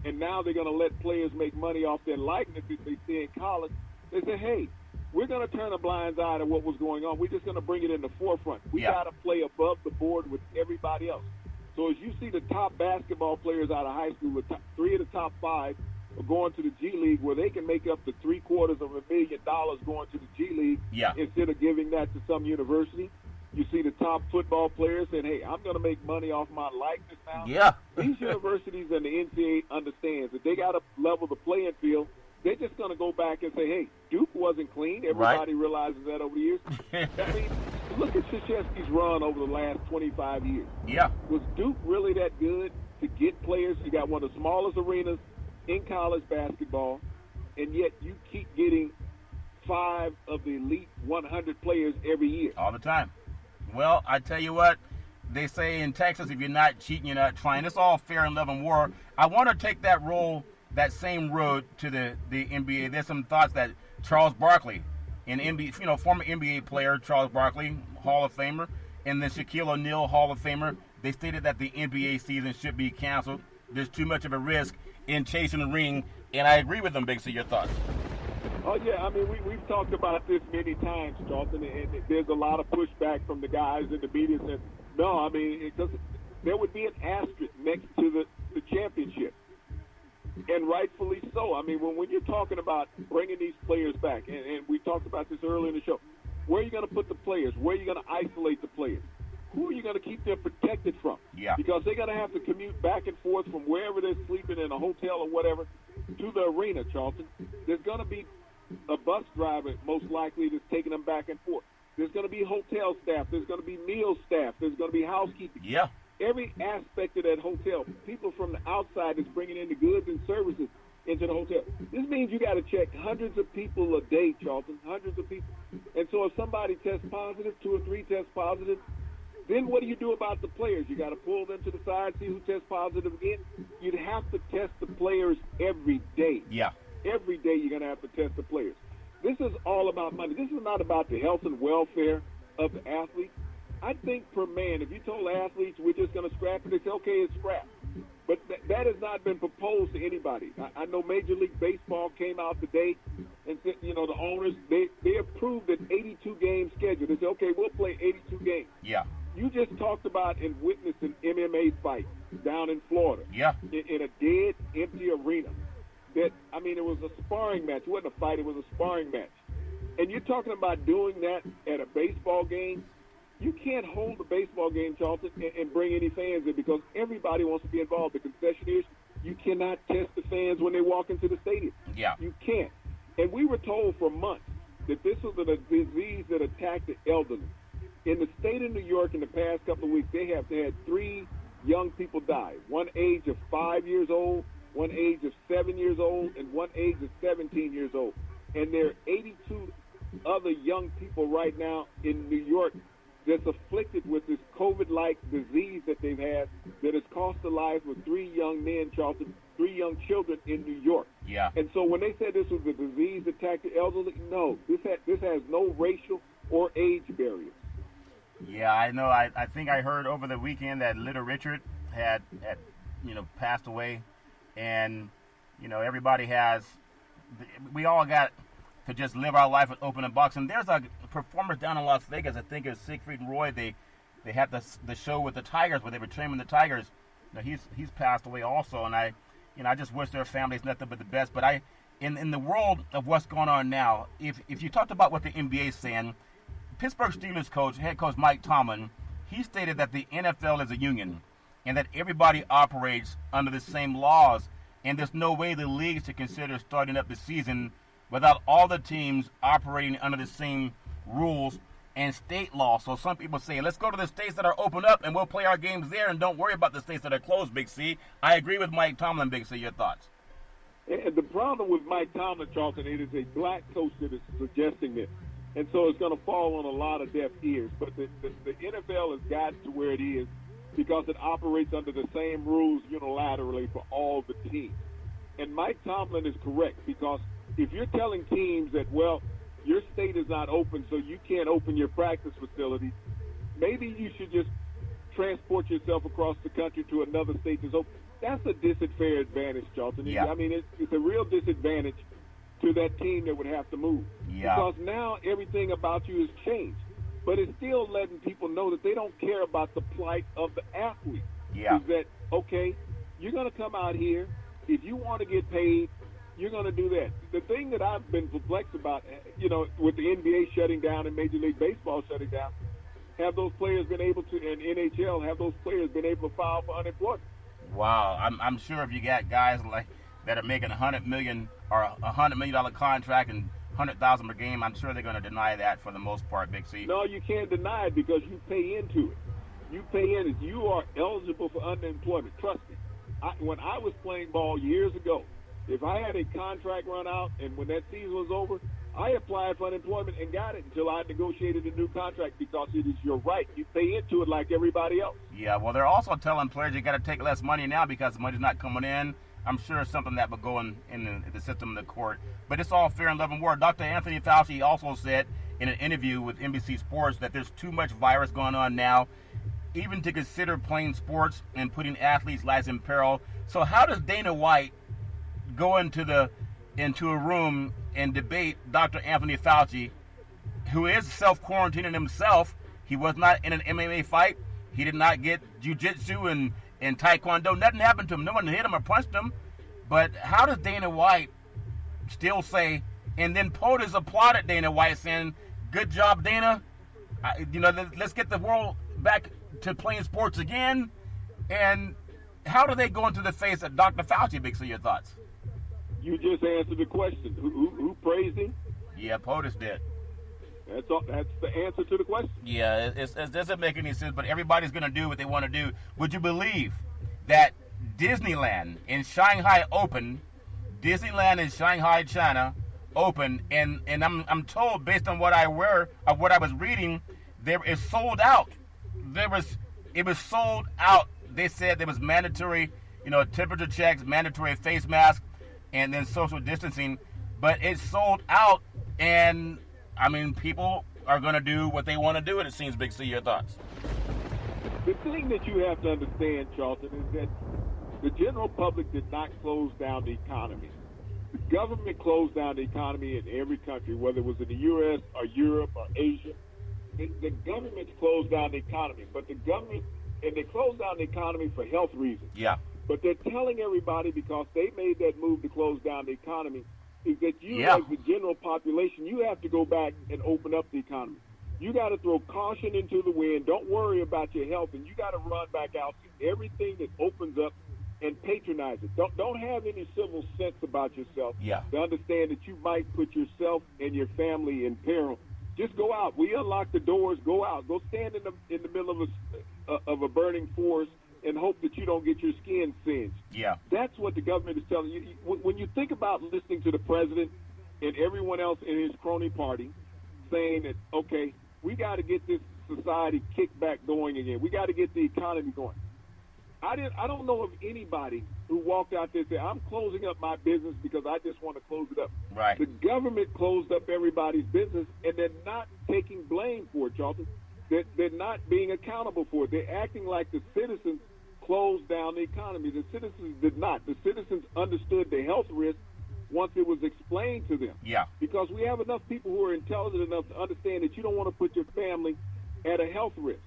and now they're going to let players make money off their likeness that they see in college, they say, hey, we're going to turn a blind eye to what was going on. We're just going to bring it in the forefront. We got to play above the board with everybody else. So as you see the top basketball players out of high school, three of the top five are going to the G League, where they can make up to $750,000 going to the G League instead of giving that to some university. You see the top football players saying, hey, I'm going to make money off my likeness now. Yeah. These universities and the NCAA understands that they got to level the playing field. They're just going to go back and say, hey, Duke wasn't clean. Everybody realizes that over the years. I mean, look at Krzyzewski's run over the last 25 years. Yeah. Was Duke really that good to get players? You got one of the smallest arenas in college basketball, and yet you keep getting 5 of the elite 100 players every year. All the time. Well, I tell you what, they say in Texas, if you're not cheating, you're not trying. It's all fair and love and war. I want to take that same road to the NBA. There's some thoughts that Charles Barkley, former NBA player Charles Barkley, Hall of Famer, and then Shaquille O'Neal, Hall of Famer, they stated that the NBA season should be canceled. There's too much of a risk in chasing the ring, and I agree with them, Big C. Your thoughts? Oh, yeah, I mean, we've talked about this many times, Charlton, and there's a lot of pushback from the guys in the media saying, no, I mean, there would be an asterisk next to the championship, and rightfully so. I mean, when you're talking about bringing these players back, and we talked about this earlier in the show, where are you going to put the players? Where are you going to isolate the players? Who are you going to keep them protected from? Yeah. Because they're going to have to commute back and forth from wherever they're sleeping in a hotel or whatever to the arena, Charlton. There's going to be a bus driver, most likely, that's taking them back and forth. There's going to be hotel staff. There's going to be meal staff. There's going to be housekeeping. Yeah. Every aspect of that hotel, people from the outside is bringing in the goods and services into the hotel. This means you got to check hundreds of people a day, Charlton, hundreds of people. And so if somebody tests positive, 2 or 3 tests positive, then what do you do about the players? You got to pull them to the side, see who tests positive again. You'd have to test the players every day. Yeah. Every day you're going to have to test the players. This is all about money. This is not about the health and welfare of the athletes. I think per man, if you told athletes we're just going to scrap it, they say, okay, it's scrap. But that has not been proposed to anybody. I know Major League Baseball came out today and said, the owners, they approved an 82-game schedule. They said, okay, we'll play 82 games. Yeah. You just talked about and witnessed an MMA fight down in Florida. Yeah. In a dead, empty arena. It was a sparring match. It wasn't a fight. It was a sparring match. And you're talking about doing that at a baseball game. You can't hold a baseball game, Charlton, and bring any fans in because everybody wants to be involved. The concessionaires, you cannot test the fans when they walk into the stadium. Yeah. You can't. And we were told for months that this was a disease that attacked the elderly. In the state of New York in the past couple of weeks, they have had 3 young people die. One age of 5 years old, one age of 7 years old, and one age of 17 years old. And there are 82 other young people right now in New York that's afflicted with this COVID-like disease that they've had that has cost the lives of 3 young men, Charlton, 3 young children in New York. Yeah. And so when they said this was a disease that attacked the elderly, no, this has no racial or age barriers. Yeah, I know. I think I heard over the weekend that Little Richard had passed away, and everybody we all got to just live our life with open box. And there's a performers down in Las Vegas. I think it's Siegfried and Roy. They had the show with the Tigers where they were training the Tigers. He's passed away also, and I just wish their families nothing but the best. But in the world of what's going on now, if you talked about what the NBA is saying. Pittsburgh Steelers head coach Mike Tomlin, he stated that the NFL is a union and that everybody operates under the same laws, and there's no way the league should consider starting up the season without all the teams operating under the same rules and state law. So some people say, let's go to the states that are open up and we'll play our games there and don't worry about the states that are closed, Big C. I agree with Mike Tomlin, Big C. Your thoughts? And the problem with Mike Tomlin, Charlton, it is a black coach that is suggesting this. And so it's going to fall on a lot of deaf ears. But the NFL has gotten to where it is because it operates under the same rules unilaterally for all the teams. And Mike Tomlin is correct, because if you're telling teams that, well, your state is not open, so you can't open your practice facilities, maybe you should just transport yourself across the country to another state that's open. That's a disadvantage advantage, Charlton. Yeah. I mean, it's a real disadvantage to that team that would have to move. Yeah. Because now everything about you has changed. But it's still letting people know that they don't care about the plight of the athlete. Yeah. Is that, okay, you're going to come out here. If you want to get paid, you're going to do that. The thing that I've been perplexed about, with the NBA shutting down and Major League Baseball shutting down, have those players been able to, and NHL, have those players been able to file for unemployment? Wow. I'm sure if you got guys like that are making $100 million or $100 million contract and $100,000 per game, I'm sure they're going to deny that for the most part, Big C. No, you can't deny it because you pay into it. You pay in it. You are eligible for unemployment. Trust me. When I was playing ball years ago, if I had a contract run out and when that season was over, I applied for unemployment and got it until I negotiated a new contract, because it is your right. You pay into it like everybody else. Yeah, well, they're also telling players you got to take less money now because the money's not coming in. I'm sure it's something that would go in the system of the court. But it's all fair and love and war. Dr. Anthony Fauci also said in an interview with NBC Sports that there's too much virus going on now, even to consider playing sports and putting athletes' lives in peril. So how does Dana White go into a room and debate Dr. Anthony Fauci, who is self-quarantining himself? He was not in an MMA fight. He did not get jiu-jitsu and taekwondo. Nothing happened to him. No one hit him or punched him. But how does Dana White still say, and then POTUS applauded Dana White saying, good job, Dana. Let's get the world back to playing sports again. And how do they go into the face of Dr. Fauci, Big C? Your thoughts? You just answered the question. Who praised him? Yeah, POTUS did. That's all. That's the answer to the question. Yeah, it doesn't make any sense, but everybody's going to do what they want to do. Would you believe that Disneyland in Shanghai opened, Disneyland in Shanghai, China opened, and I'm told based on what I was reading, there is sold out. It was sold out. They said there was mandatory, temperature checks, mandatory face masks, and then social distancing, but it's sold out. And I mean, people are going to do what they want to do, and it seems. Big C, your thoughts? The thing that you have to understand, Charlton, is that the general public did not close down the economy. The government closed down the economy in every country, whether it was in the U.S. or Europe or Asia. The government closed down the economy, but the government, and they closed down the economy for health reasons. Yeah. But they're telling everybody, because they made that move to close down the economy, is that you, as the general population, you have to go back and open up the economy. You got to throw caution into the wind. Don't worry about your health, and you got to run back out to everything that opens up and patronize it. Don't have any civil sense about yourself. Yeah. To understand that you might put yourself and your family in peril. Just go out. We unlock the doors. Go out. Go stand in the middle of a burning forest and hope that you don't get your skin singed. Yeah. That's what the government is telling you. When you think about listening to the president and everyone else in his crony party saying that, okay, we got to get this society kicked back going again. We got to get the economy going. I don't know of anybody who walked out there and said, I'm closing up my business because I just want to close it up. Right. The government closed up everybody's business, and they're not taking blame for it, Charlton. They're not being accountable for it. They're acting like the citizens closed down the economy. The citizens did not. The citizens understood the health risk once it was explained to them. Yeah. Because we have enough people who are intelligent enough to understand that you don't want to put your family at a health risk.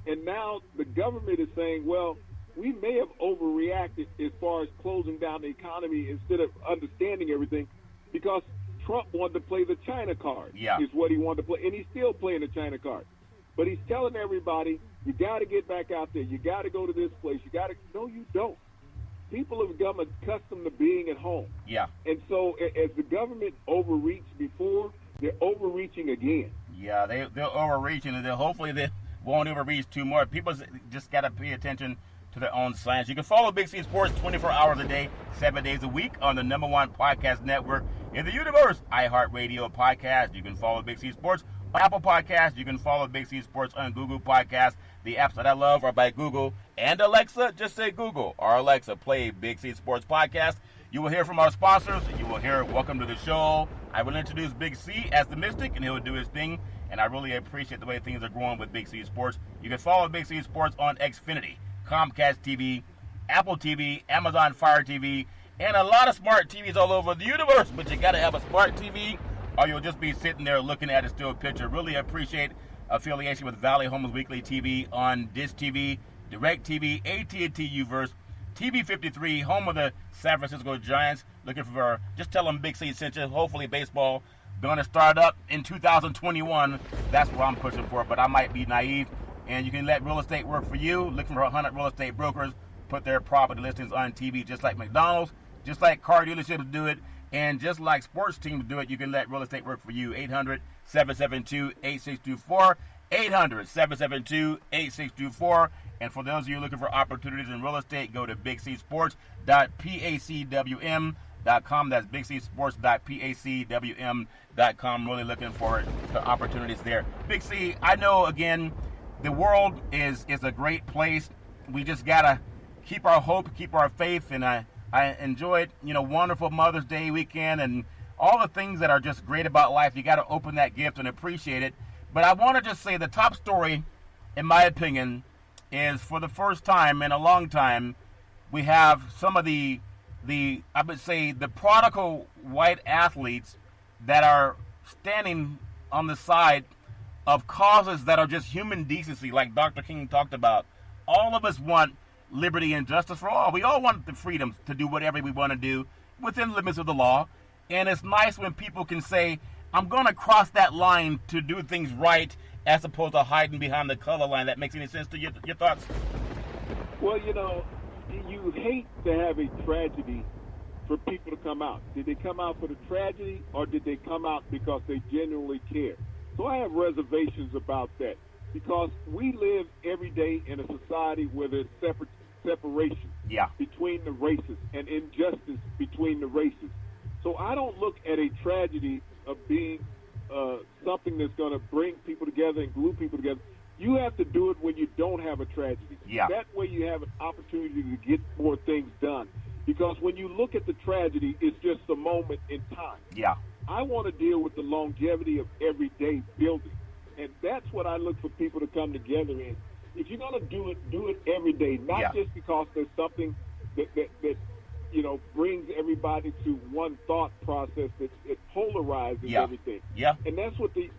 And now the government is saying, well, we may have overreacted as far as closing down the economy instead of understanding everything, because Trump wanted to play the China card. Yeah. Is what he wanted to play. And he's still playing the China card. But he's telling everybody, you got to get back out there. You got to go to this place. No, you don't. people have become accustomed to being at home. Yeah. And so as the government overreached before, they're overreaching again. Yeah, they're overreaching, and hopefully they won't overreach too much. People just got to pay attention to their own science. You can follow Big C Sports 24 hours a day, 7 days a week on the #1 podcast network in the universe, iHeartRadio Podcast. You can follow Big C Sports on Apple Podcasts. You can follow Big C Sports on Google Podcasts. The apps that I love are by Google and Alexa. Just say Google or Alexa, play Big C Sports Podcast. You will hear from our sponsors. You will hear welcome to the show. I will introduce Big C as the Mystic, and he'll do his thing. And I really appreciate the way things are growing with Big C Sports. You can follow Big C Sports on Xfinity, Comcast TV, Apple TV, Amazon Fire TV, and a lot of smart TVs all over the universe. But you got to have a smart TV, or you'll just be sitting there looking at a still picture. Really appreciate affiliation with Valley Homes Weekly TV on Dish TV, DirecTV, AT&T Uverse, TV 53, home of the San Francisco Giants. Looking for, just tell them Big C sent you. Hopefully baseball going to start up in 2021. That's what I'm pushing for, but I might be naive. And you can let real estate work for you. Looking for 100 real estate brokers, put their property listings on TV just like McDonald's, just like car dealerships do it, and just like sports teams do it. You can let real estate work for you. 800-772-8624, 800-772-8624. And for those of you looking for opportunities in real estate, go to bigcsports.pacwm.com. That's bigcsports.pacwm.com. Really looking forward to opportunities there. Big C, I know, again, the world is a great place. We just got to keep our hope, keep our faith, and I enjoyed, wonderful Mother's Day weekend and all the things that are just great about life. You got to open that gift and appreciate it. But I want to just say the top story, in my opinion, is for the first time in a long time, we have some of the I would say, the prodigal white athletes that are standing on the side of causes that are just human decency, like Dr. King talked about. All of us want liberty and justice for all. We all want the freedoms to do whatever we want to do within the limits of the law. And it's nice when people can say, I'm going to cross that line to do things right, as opposed to hiding behind the color line. That makes any sense to your thoughts? Well, you hate to have a tragedy for people to come out. Did they come out for the tragedy, or did they come out because they genuinely care? So I have reservations about that, because we live every day in a society where there's separation between the races and injustice between the races. So I don't look at a tragedy of being something that's going to bring people together and glue people together. You have to do it when you don't have a tragedy. Yeah. That way you have an opportunity to get more things done. Because when you look at the tragedy, it's just a moment in time. Yeah. I want to deal with the longevity of everyday building. And that's what I look for people to come together in. If you're going to do it every day, not just because there's something that brings everybody to one thought process that it polarizes everything. Yeah. And that's what this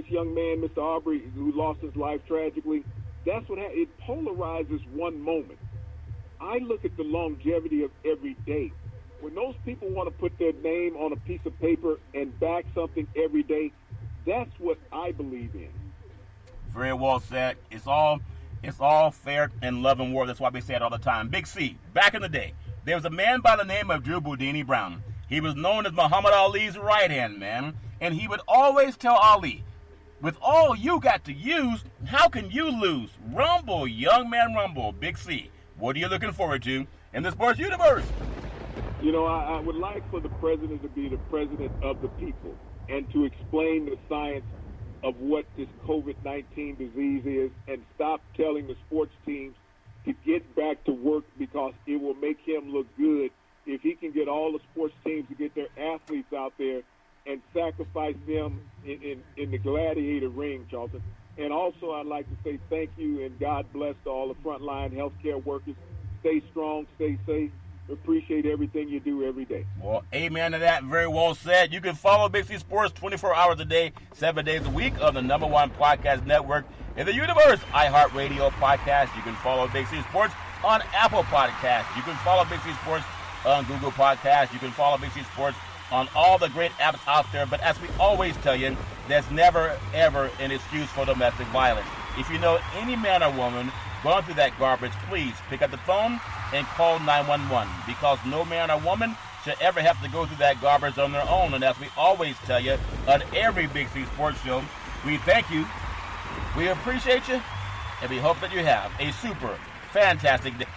young man, Mr. Aubrey, who lost his life tragically, that's what it polarizes one moment. I look at the longevity of every day. When those people want to put their name on a piece of paper and back something every day, that's what I believe in. Very well said. It's all fair in love and war. That's why we say it all the time. Big C, back in the day, there was a man by the name of Drew Boudini Brown. He was known as Muhammad Ali's right-hand man, and he would always tell Ali, with all you got to use, how can you lose? Rumble, young man, rumble. Big C, what are you looking forward to in the sports universe? I would like for the president to be the president of the people and to explain the science of what this COVID-19 disease is, and stop telling the sports teams to get back to work, because it will make him look good if he can get all the sports teams to get their athletes out there and sacrifice them in the gladiator ring, Charlton. And also, I'd like to say thank you and God bless to all the frontline healthcare workers. Stay strong, stay safe. Appreciate everything you do every day. Well, amen to that. Very well said. You can follow Big C Sports 24 hours a day, 7 days a week on the #1 podcast network in the universe, iHeartRadio Podcast. You can follow Big C Sports on Apple Podcasts. You can follow Big C Sports on Google Podcasts. You can follow Big C Sports on all the great apps out there. But as we always tell you, there's never, ever an excuse for domestic violence. If you know any man or woman gone through that garbage, please pick up the phone and call 911, because no man or woman should ever have to go through that garbage on their own. And as we always tell you on every Big C Sports Show, we thank you, we appreciate you, and we hope that you have a super fantastic day.